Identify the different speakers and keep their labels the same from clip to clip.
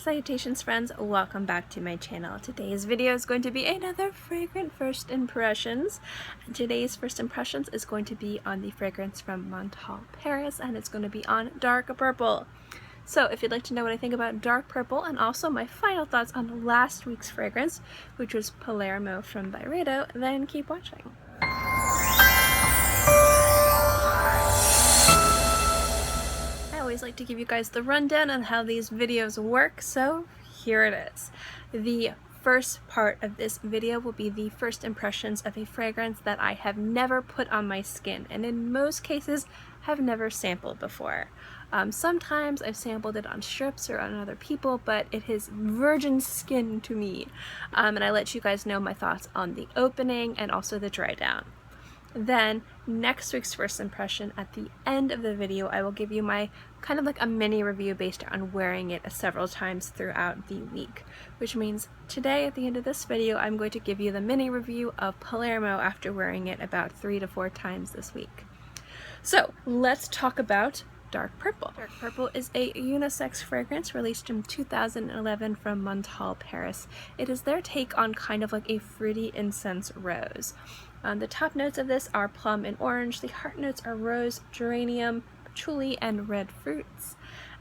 Speaker 1: Salutations friends, welcome back to my channel. Today's video is going to be another fragrant first impressions. And today's first impressions is going to be on the fragrance from Montale Paris, and it's going to be on Dark Purple. So if you'd like to know what I think about Dark Purple and also my final thoughts on last week's fragrance, which was Palermo from Byredo, then keep watching. I always like to give you guys the rundown on how these videos work, so here it is. The first part of this video will be the first impressions of a fragrance that I have never put on my skin, and in most cases have never sampled before. Sometimes I've sampled it on strips or on other people, but it is virgin skin to me, and I let you guys know my thoughts on the opening and also the dry down. Then next week's first impression, at the end of the video, I will give you my kind of like a mini review based on wearing it several times throughout the week, which means today at the end of this video I'm going to give you the mini review of Palermo after wearing it about 3 to 4 times this week. So let's talk about Dark Purple. Dark Purple is a unisex fragrance released in 2011 from Montale Paris. It is their take on kind of like a fruity incense rose. The top notes of this are plum and orange. The heart notes are rose, geranium, patchouli, and red fruits.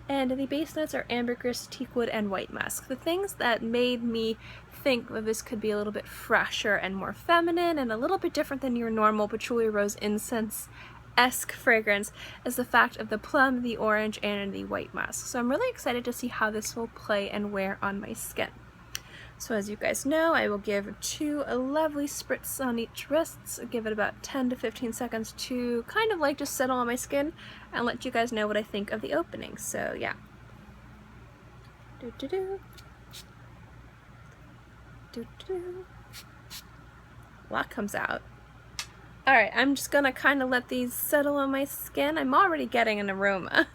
Speaker 1: And the base notes are ambergris, teakwood, and white musk. The things that made me think that this could be a little bit fresher and more feminine and a little bit different than your normal patchouli rose incense-esque fragrance is the fact of the plum, the orange, and the white musk. So I'm really excited to see how this will play and wear on my skin. So as you guys know, I will give 2 lovely spritz on each wrists, give it about 10 to 15 seconds to kind of like just settle on my skin and let you guys know what I think of the opening. So yeah. A lot comes out. Alright, I'm just gonna kind of let these settle on my skin. I'm already getting an aroma.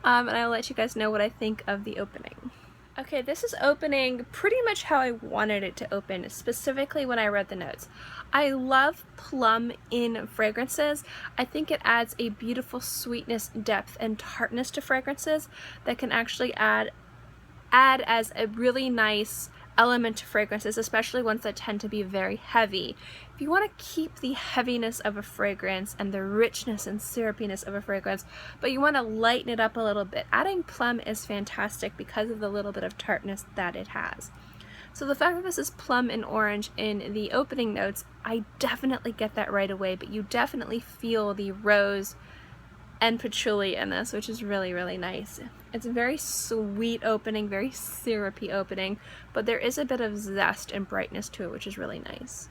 Speaker 1: And I'll let you guys know what I think of the opening. Okay, this is opening pretty much how I wanted it to open, specifically when I read the notes. I love plum in fragrances. I think it adds a beautiful sweetness, depth, and tartness to fragrances that can actually add as a really nice element to fragrances, especially ones that tend to be very heavy. If you want to keep the heaviness of a fragrance and the richness and syrupiness of a fragrance, but you want to lighten it up a little bit, adding plum is fantastic because of the little bit of tartness that it has. So the fact that this is plum and orange in the opening notes, I definitely get that right away, but you definitely feel the rose and patchouli in this, which is really, really nice. It's a very sweet opening, very syrupy opening, but there is a bit of zest and brightness to it, which is really nice.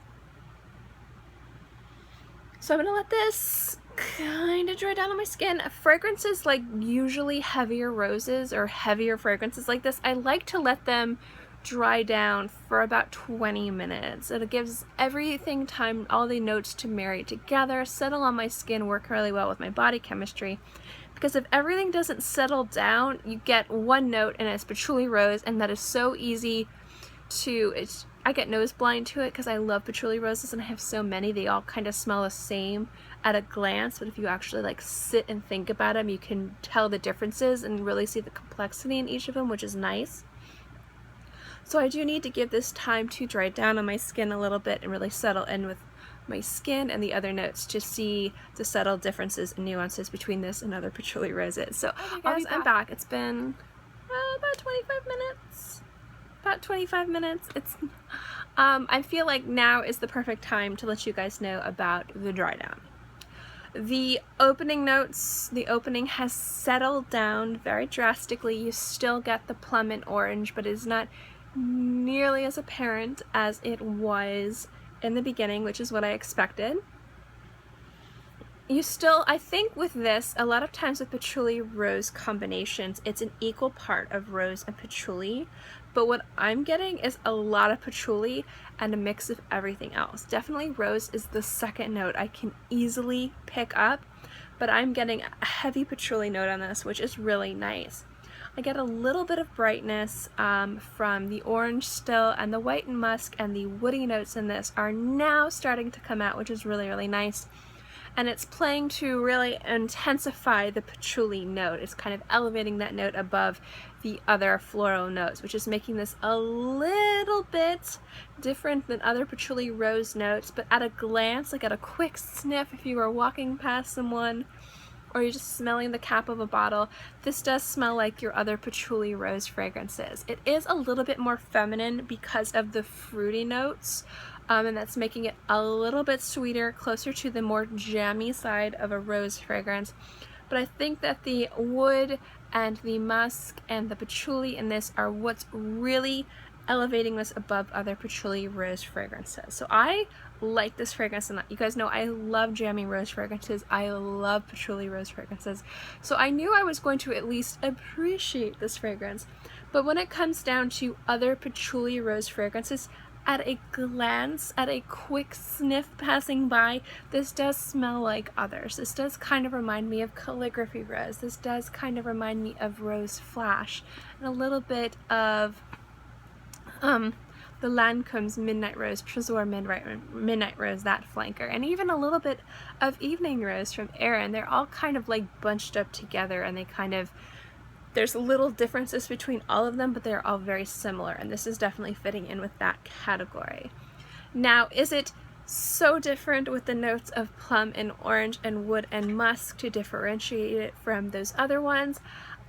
Speaker 1: So I'm gonna let this kind of dry down on my skin. Fragrances like usually heavier roses or heavier fragrances like this, I like to let them dry down for about 20 minutes. It gives everything time, all the notes to marry together, settle on my skin, work really well with my body chemistry. Because if everything doesn't settle down, you get one note and it's patchouli rose, and that is so easy to, I get nose blind to it because I love patchouli roses and I have so many. They all kind of smell the same at a glance, but if you actually like sit and think about them, you can tell the differences and really see the complexity in each of them, which is nice. So I do need to give this time to dry down on my skin a little bit and really settle in with my skin and the other notes to see the subtle differences and nuances between this and other patchouli roses. So I'm back. It's been about 25 minutes. About 25 minutes. It's I feel like now is the perfect time to let you guys know about the dry down. The opening notes, the opening has settled down very drastically. You still get the plum and orange, but it is not nearly as apparent as it was in the beginning, which is what I expected. You still, I think with this, a lot of times with patchouli rose combinations, it's an equal part of rose and patchouli, but what I'm getting is a lot of patchouli and a mix of everything else. Definitely rose is the second note I can easily pick up, but I'm getting a heavy patchouli note on this, which is really nice. I get a little bit of brightness from the orange still, and the white and musk and the woody notes in this are now starting to come out, which is really, really nice. and it's playing to really intensify the patchouli note. It's kind of elevating that note above the other floral notes, which is making this a little bit different than other patchouli rose notes. But at a glance, like at a quick sniff, if you were walking past someone or you're just smelling the cap of a bottle, this does smell like your other patchouli rose fragrances. It is a little bit more feminine because of the fruity notes, and that's making it a little bit sweeter, closer to the more jammy side of a rose fragrance. But I think that the wood and the musk and the patchouli in this are what's really elevating this above other patchouli rose fragrances. So I like this fragrance a lot. You guys know I love jammy rose fragrances. I love patchouli rose fragrances. So I knew I was going to at least appreciate this fragrance. But when it comes down to other patchouli rose fragrances, at a glance, at a quick sniff passing by, this does smell like others. This does kind of remind me of calligraphy rose. This does kind of remind me of rose flash, and a little bit of the Lancome's Midnight Rose, Trésor Midnight Rose, that flanker, and even a little bit of Evening Rose from Erin. They're all kind of like bunched up together, and they kind of, there's little differences between all of them, but they're all very similar, and this is definitely fitting in with that category. Now, is it so different with the notes of plum and orange and wood and musk to differentiate it from those other ones?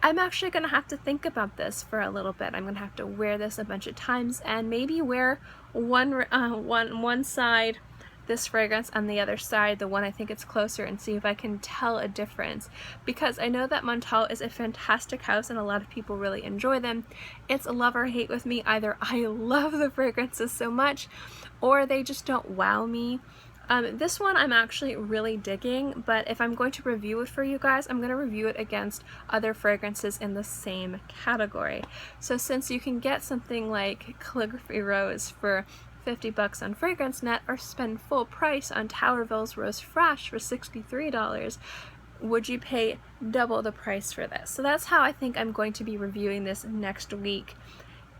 Speaker 1: I'm actually going to have to think about this for a little bit. I'm going to have to wear this a bunch of times and maybe wear one side this fragrance, on the other side the one I think it's closer, and see if I can tell a difference, because I know that Montale is a fantastic house and a lot of people really enjoy them. It's a love or hate with me. Either I love the fragrances so much or they just don't wow me. This one I'm actually really digging, but if I'm going to review it for you guys, I'm going to review it against other fragrances in the same category. So since you can get something like Calligraphy Rose for $50 on FragranceNet, or spend full price on Towerville's Rose Fresh for $63, would you pay double the price for this? So that's how I think I'm going to be reviewing this next week,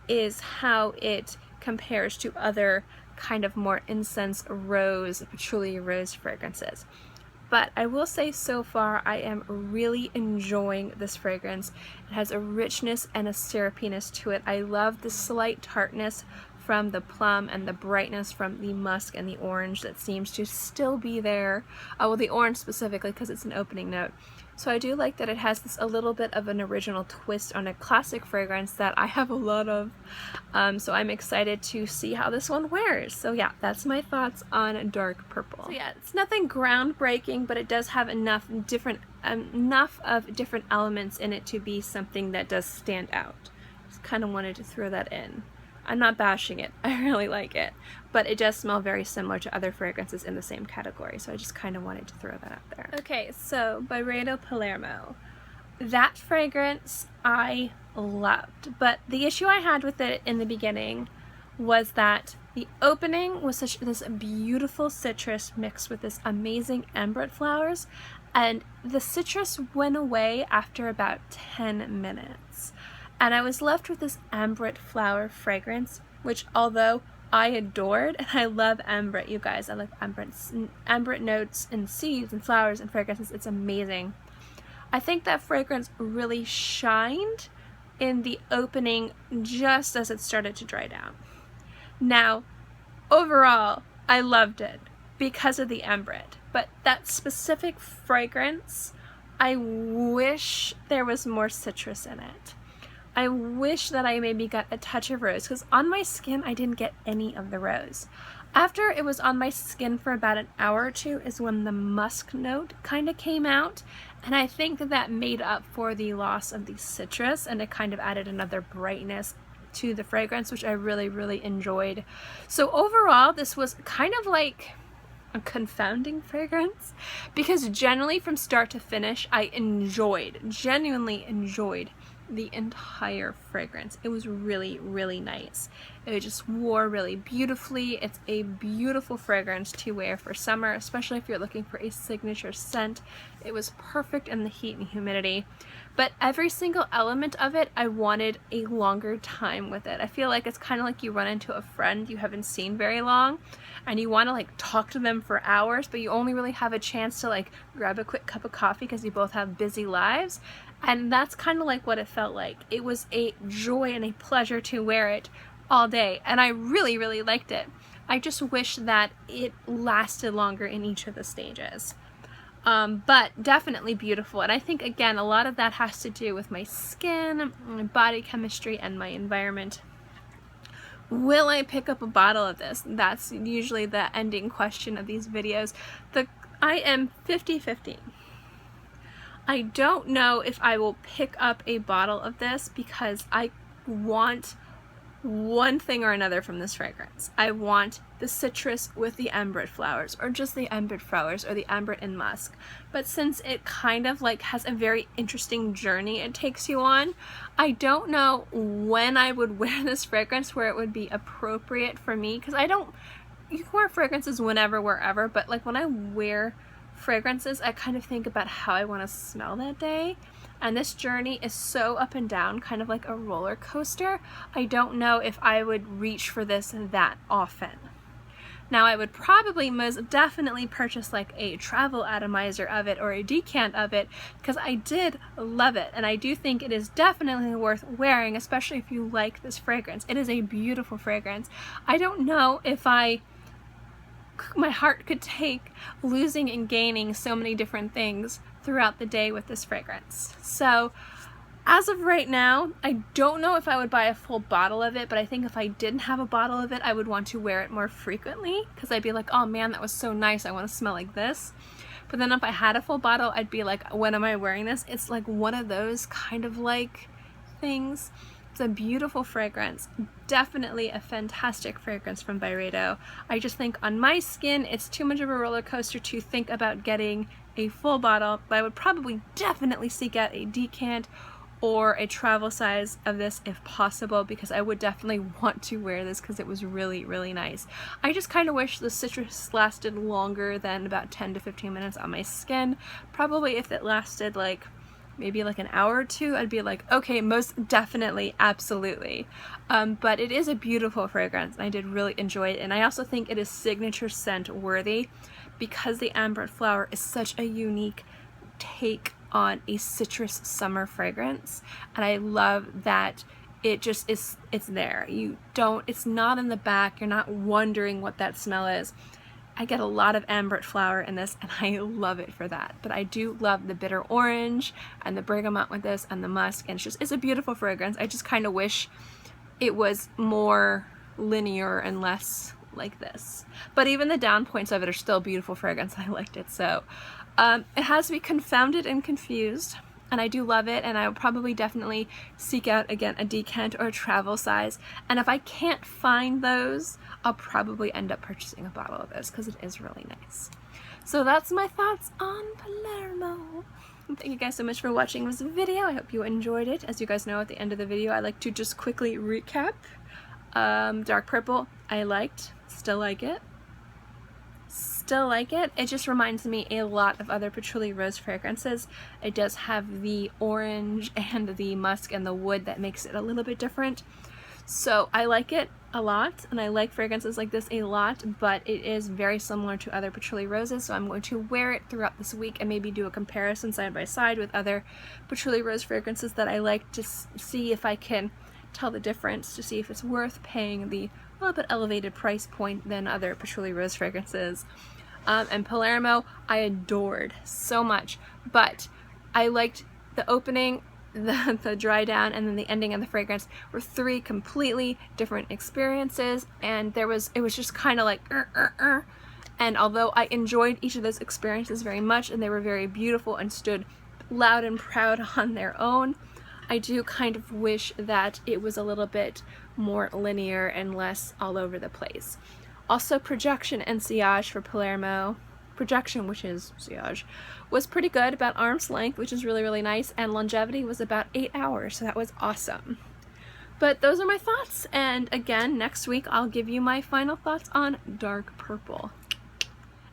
Speaker 1: is how it compares to other kind of more incense rose, patchouli rose fragrances. But I will say so far I am really enjoying this fragrance. It has a richness and a syrupiness to it. I love the slight tartness from the plum and the brightness from the musk and the orange that seems to still be there. Well, the orange specifically, because it's an opening note. So I do like that it has this a little bit of an original twist on a classic fragrance that I have a lot of. So I'm excited to see how this one wears. So yeah, that's my thoughts on Dark Purple. So yeah, it's nothing groundbreaking, but it does have enough of different elements in it to be something that does stand out. Just kind of wanted to throw that in. I'm not bashing it. I really like it. But it does smell very similar to other fragrances in the same category, so I just kind of wanted to throw that out there. Okay, so Byredo Palermo. That fragrance I loved, but the issue I had with it in the beginning was that the opening was this beautiful citrus mixed with this amazing ambrette flowers, and the citrus went away after about 10 minutes. And I was left with this ambrette flower fragrance, which although I adored, and I love ambrette, you guys, I like ambrette notes and seeds and flowers and fragrances, it's amazing. I think that fragrance really shined in the opening just as it started to dry down. Now, overall, I loved it because of the ambrette, but that specific fragrance, I wish there was more citrus in it. I wish that I maybe got a touch of rose, because on my skin I didn't get any of the rose. After it was on my skin for about an hour or two is when the musk note kind of came out, and I think that made up for the loss of the citrus, and it kind of added another brightness to the fragrance, which I really, really enjoyed. So overall, this was kind of like a confounding fragrance, because generally from start to finish I genuinely enjoyed the entire fragrance. It was really, really nice. It just wore really beautifully. It's a beautiful fragrance to wear for summer, especially if you're looking for a signature scent. It was perfect in the heat and humidity, but every single element of it, I wanted a longer time with it. I feel like it's kind of like you run into a friend you haven't seen very long and you want to like talk to them for hours, but you only really have a chance to like grab a quick cup of coffee because you both have busy lives. And that's kind of like what it felt like. It was a joy and a pleasure to wear it all day, and I really, really liked it. I just wish that it lasted longer in each of the stages. But definitely beautiful, and I think, again, a lot of that has to do with my skin, my body chemistry, and my environment. Will I pick up a bottle of this? That's usually the ending question of these videos. I am 50-50. I don't know if I will pick up a bottle of this because I want one thing or another from this fragrance. I want the citrus with the ambrette flowers, or just the ambrette flowers, or the ambrette and musk. But since it kind of like has a very interesting journey it takes you on, I don't know when I would wear this fragrance where it would be appropriate for me, because you can wear fragrances whenever, wherever, but like when I wear fragrances, I kind of think about how I want to smell that day. And this journey is so up and down, kind of like a roller coaster. I don't know if I would reach for this that often. Now, I would probably most definitely purchase like a travel atomizer of it or a decant of it, because I did love it, and I do think it is definitely worth wearing, especially if you like this fragrance. It is a beautiful fragrance. I don't know if my heart could take losing and gaining so many different things throughout the day with this fragrance. So as of right now, I don't know if I would buy a full bottle of it, but I think if I didn't have a bottle of it, I would want to wear it more frequently, because I'd be like, oh man, that was so nice, I want to smell like this. But then if I had a full bottle, I'd be like, when am I wearing this? It's like one of those kind of like things. It's a beautiful fragrance, definitely a fantastic fragrance from Byredo. I just think on my skin, it's too much of a roller coaster to think about getting a full bottle, but I would probably definitely seek out a decant or a travel size of this if possible, because I would definitely want to wear this because it was really, really nice. I just kind of wish the citrus lasted longer than about 10 to 15 minutes on my skin. Probably if it lasted like maybe like an hour or two, I'd be like, okay, most definitely, absolutely. But it is a beautiful fragrance, and I did really enjoy it. And I also think it is signature scent worthy, because the ambrette flower is such a unique take on a citrus summer fragrance. And I love that it just is, it's there. It's not in the back, you're not wondering what that smell is. I get a lot of ambrette flower in this, and I love it for that. But I do love the bitter orange and the bergamot with this, and the musk, and it's a beautiful fragrance. I just kind of wish it was more linear and less like this. But even the down points of it are still beautiful fragrance, and I liked it. So it has me confounded and confused, and I do love it, and I will probably definitely seek out, again, a decant or a travel size. And if I can't find those, I'll probably end up purchasing a bottle of this, because it is really nice. So that's my thoughts on Palermo. Thank you guys so much for watching this video. I hope you enjoyed it. As you guys know, at the end of the video, I like to just quickly recap. Dark Purple, I liked, still like it. Still like it. It just reminds me a lot of other Patchouli rose fragrances. It does have the orange and the musk and the wood that makes it a little bit different. So I like it a lot, and I like fragrances like this a lot, but it is very similar to other Patchouli roses, so I'm going to wear it throughout this week and maybe do a comparison side by side with other Patchouli rose fragrances that I like, to see if I can tell the difference, to see if it's worth paying the little bit elevated price point than other Patchouli rose fragrances. And Palermo, I adored so much, but I liked the opening, the dry down, and then the ending of the fragrance were three completely different experiences, and it was just kind of like and although I enjoyed each of those experiences very much, and they were very beautiful and stood loud and proud on their own, I do kind of wish that it was a little bit more linear and less all over the place. Also, projection and sillage for Palermo. Projection, which is sillage, was pretty good, about arm's length, which is really, really nice, and longevity was about 8 hours, so that was awesome. But those are my thoughts, and again, next week I'll give you my final thoughts on Dark Purple.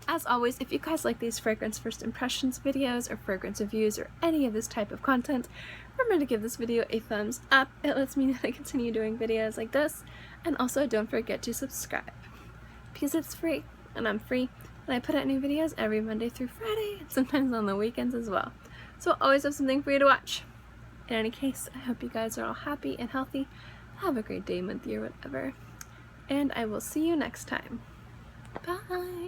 Speaker 1: As always, if you guys like these fragrance first impressions videos or fragrance reviews or any of this type of content, remember to give this video a thumbs up. It lets me know to continue doing videos like this, and also don't forget to subscribe, because it's free, and I'm free, and I put out new videos every Monday through Friday, and sometimes on the weekends as well. So I'll always have something for you to watch. In any case, I hope you guys are all happy and healthy. Have a great day, month, year, whatever. And I will see you next time. Bye!